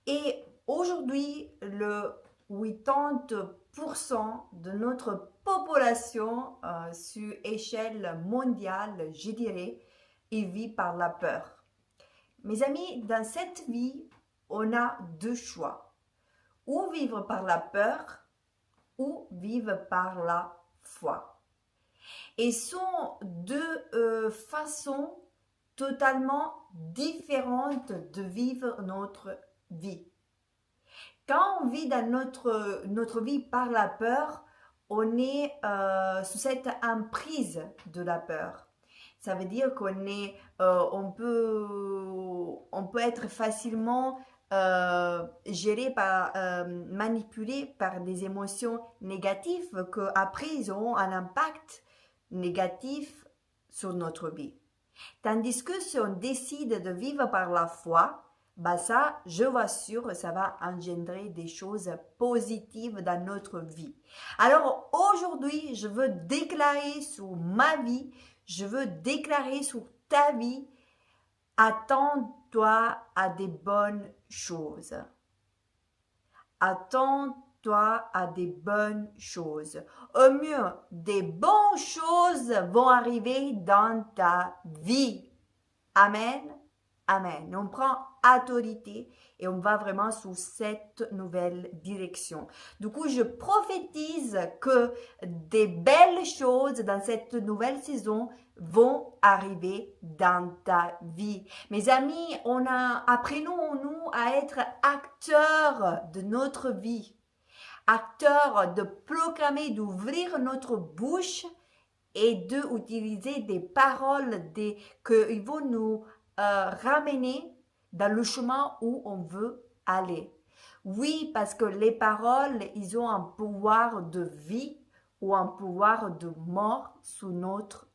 Et aujourd'hui, le 80% de notre population sur échelle mondiale, je dirais, il vit par la peur. Mes amis, dans cette vie, on a deux choix. Ou vivre par la peur, ou vivre par la foi. Et sont deux façons totalement différentes de vivre notre vie. Quand on vit dans notre vie par la peur, on est sous cette emprise de la peur. Ça veut dire on peut être facilement géré manipulé par des émotions négatives que après ils auront un impact négatif sur notre vie. Tandis que si on décide de vivre par la foi, bah ça, je vous assure, ça va engendrer des choses positives dans notre vie. Alors aujourd'hui, je veux déclarer sur ma vie, je veux déclarer sur ta vie, attends-toi à des bonnes choses. Attends-toi à des bonnes choses. Au mieux, des bonnes choses vont arriver dans ta vie. Amen. Amen. On prend autorité et on va vraiment sous cette nouvelle direction. Du coup, je prophétise que des belles choses dans cette nouvelle saison vont arriver dans ta vie. Mes amis, apprenons-nous à être acteurs de notre vie, acteurs de proclamer, d'ouvrir notre bouche et d'utiliser des paroles qui vont nous ramener dans le chemin où on veut aller. Oui, parce que les paroles, ils ont un pouvoir de vie ou un pouvoir de mort sur notre